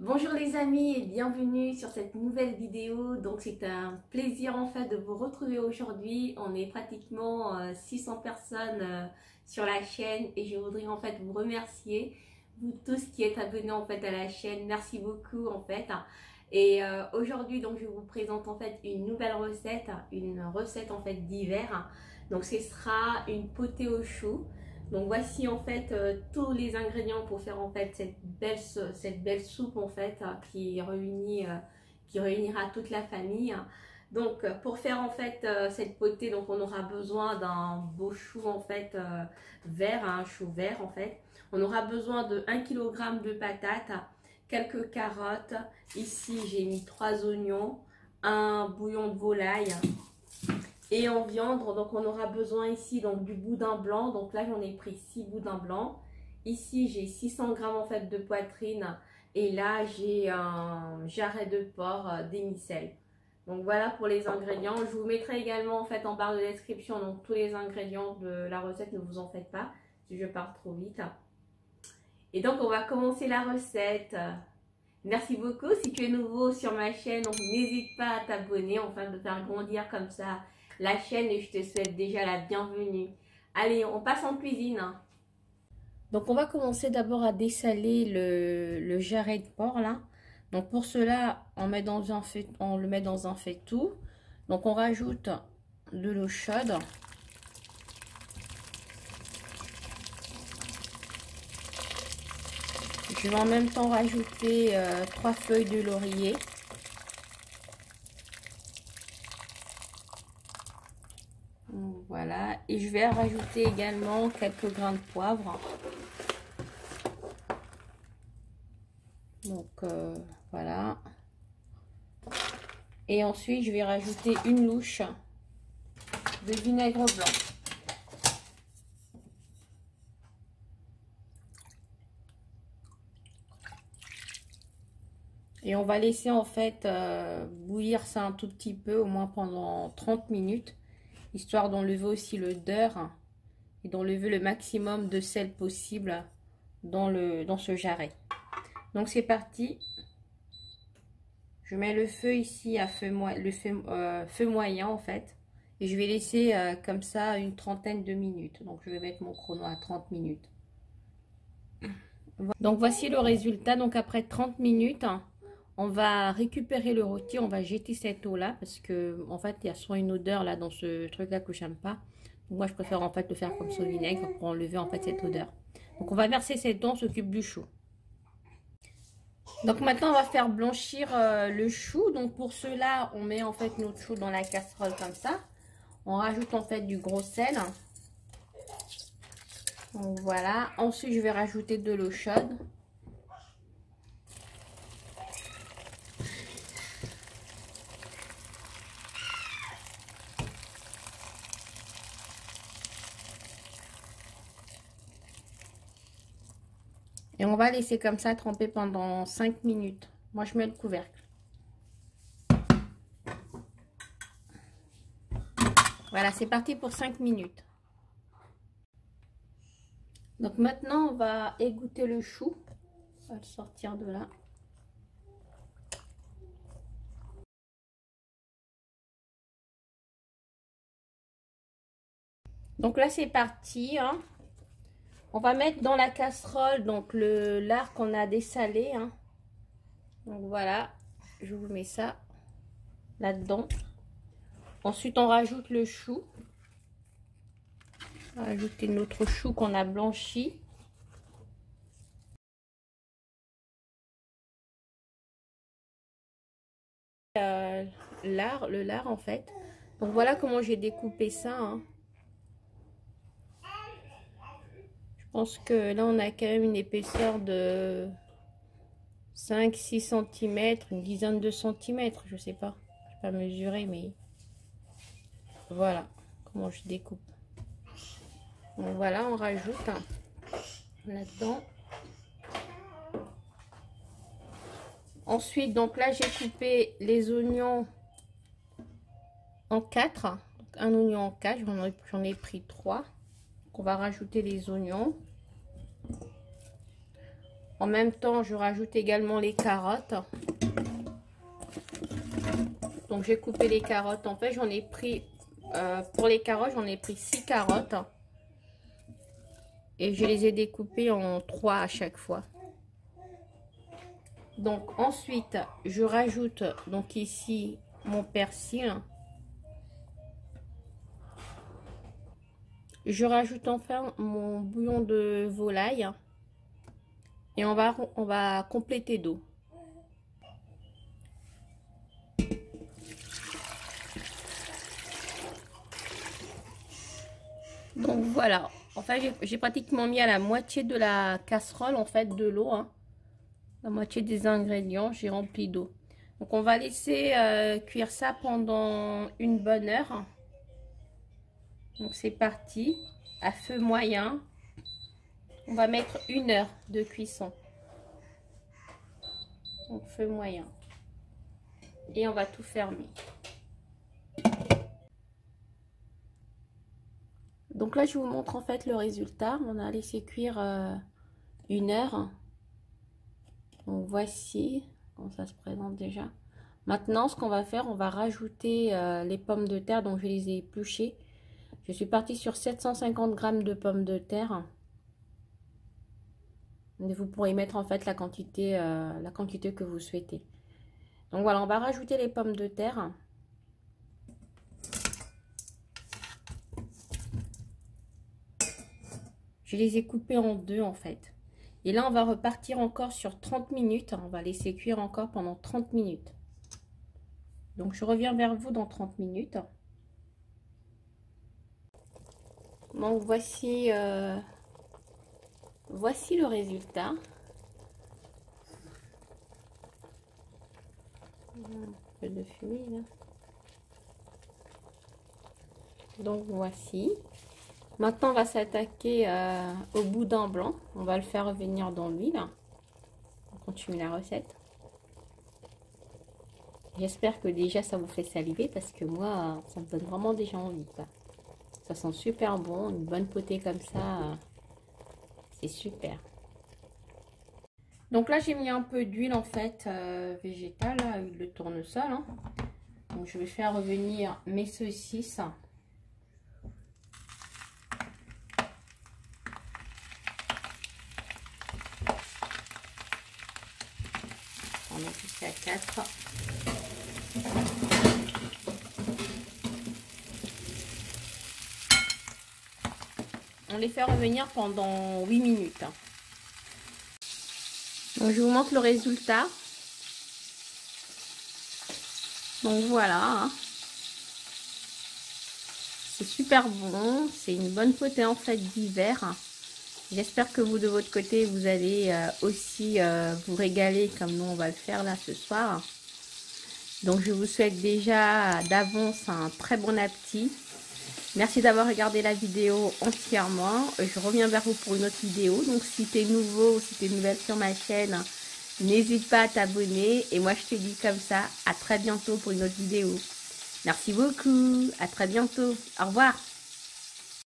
Bonjour les amis et bienvenue sur cette nouvelle vidéo. Donc c'est un plaisir en fait de vous retrouver aujourd'hui. On est pratiquement 600 personnes sur la chaîne et je voudrais en fait vous remercier, vous tous qui êtes abonnés en fait à la chaîne. Merci beaucoup en fait. Et aujourd'hui donc je vous présente en fait une nouvelle recette, une recette en fait d'hiver. Donc ce sera une potée au chou. Donc voici en fait tous les ingrédients pour faire en fait cette belle soupe en fait qui réunira toute la famille. Donc pour faire en fait cette potée, donc on aura besoin d'un beau chou en fait vert, un chou vert en fait. On aura besoin de 1 kg de patates, quelques carottes. Ici j'ai mis 3 oignons, un bouillon de volaille. Et en viande, donc on aura besoin ici donc du boudin blanc. Donc là j'en ai pris 6 boudins blancs. Ici j'ai 600 g en fait de poitrine. Et là j'ai un jarret de porc demi-sel. Donc voilà pour les ingrédients. Je vous mettrai également en fait en barre de description donc tous les ingrédients de la recette. Ne vous en faites pas si je pars trop vite. Et donc on va commencer la recette. Merci beaucoup. Si tu es nouveau sur ma chaîne, donc n'hésite pas à t'abonner, enfin de faire grandir comme ça la chaîne et je te souhaite déjà la bienvenue. Allez, on passe en cuisine. Donc on va commencer d'abord à dessaler le jarret de porc là. Donc pour cela, on le met dans un faitout. Donc on rajoute de l'eau chaude. Je vais en même temps rajouter 3 feuilles de laurier. Voilà, et je vais rajouter également quelques grains de poivre. Donc voilà. Et ensuite, je vais rajouter une louche de vinaigre blanc. Et on va laisser en fait bouillir ça un tout petit peu, au moins pendant 30 minutes, histoire d'enlever aussi l'odeur et d'enlever le maximum de sel possible dans ce jarret. Donc c'est parti. Je mets le feu ici à feu moyen en fait. Et je vais laisser comme ça une trentaine de minutes. Donc je vais mettre mon chrono à 30 minutes. Donc voici le résultat. Donc après 30 minutes, on va récupérer le rôti. On va jeter cette eau là. Parce que en fait il y a souvent une odeur là dans ce truc là que j'aime pas. Donc moi je préfère en fait le faire comme ça au vinaigre pour enlever en fait cette odeur. Donc on va verser cette eau, on s'occupe du chou. Donc maintenant on va faire blanchir le chou. Donc pour cela on met en fait notre chou dans la casserole comme ça. On rajoute en fait du gros sel. Donc voilà. Ensuite je vais rajouter de l'eau chaude. Et on va laisser comme ça tremper pendant 5 minutes. Moi je mets le couvercle. Voilà, c'est parti pour 5 minutes. Donc maintenant, on va égoutter le chou. On va le sortir de là. Donc là, c'est parti. Hein. On va mettre dans la casserole donc le lard qu'on a dessalé. Hein. Donc voilà, je vous mets ça là-dedans. Ensuite, on rajoute le chou. On va ajouter notre chou qu'on a blanchi. Le lard en fait. Donc voilà comment j'ai découpé ça. Hein. Je pense que là on a quand même une épaisseur de 5-6 cm, une dizaine de centimètres, je sais pas. Je vais pas mesurer, mais voilà comment je découpe. Donc voilà, on rajoute là-dedans. Ensuite, donc là, j'ai coupé les oignons en 4. Donc, un oignon en 4, j'en ai pris 3. Donc, on va rajouter les oignons. En même temps, je rajoute également les carottes. Donc, j'ai coupé les carottes. En fait, j'en ai pris, pour les carottes, j'en ai pris 6 carottes. Et je les ai découpées en 3 à chaque fois. Donc, ensuite, je rajoute donc ici mon persil. Je rajoute enfin mon bouillon de volaille. Et on va compléter d'eau. Donc voilà, en fait j'ai pratiquement mis à la moitié de la casserole en fait de l'eau, hein. La moitié des ingrédients, j'ai rempli d'eau. Donc on va laisser cuire ça pendant une bonne heure. Donc c'est parti, à feu moyen. On va mettre 1 heure de cuisson. Donc feu moyen. Et on va tout fermer. Donc là, je vous montre en fait le résultat. On a laissé cuire 1 heure. Donc voici comment ça se présente déjà. Maintenant, ce qu'on va faire, on va rajouter les pommes de terre. Donc je les ai épluchées. Je suis partie sur 750 g de pommes de terre. Et vous pourrez mettre en fait la quantité que vous souhaitez. Donc voilà, on va rajouter les pommes de terre. Je les ai coupées en 2 en fait. Et là, on va repartir encore sur 30 minutes. On va laisser cuire encore pendant 30 minutes. Donc, je reviens vers vous dans 30 minutes. Donc, voici le résultat. Un peu de fumée là. Donc, voici. Maintenant, on va s'attaquer au boudin blanc. On va le faire revenir dans l'huile. On continue la recette. J'espère que déjà ça vous fait saliver parce que moi, ça me donne vraiment déjà envie, quoi. Ça sent super bon, une bonne potée comme ça, c'est super. Donc là, j'ai mis un peu d'huile en fait végétale, huile de tournesol. Hein. Donc je vais faire revenir mes saucisses. On va pousser à 4. On les fait revenir pendant 8 minutes. Donc je vous montre le résultat. Donc voilà. Hein. C'est super bon. C'est une bonne potée en fait d'hiver. J'espère que vous de votre côté vous allez aussi vous régaler comme nous on va le faire là ce soir. Donc je vous souhaite déjà d'avance un très bon appétit. Merci d'avoir regardé la vidéo entièrement. Je reviens vers vous pour une autre vidéo. Donc si tu es nouveau ou si tu es nouvelle sur ma chaîne, n'hésite pas à t'abonner. Et moi je te dis comme ça, à très bientôt pour une autre vidéo. Merci beaucoup, à très bientôt. Au revoir.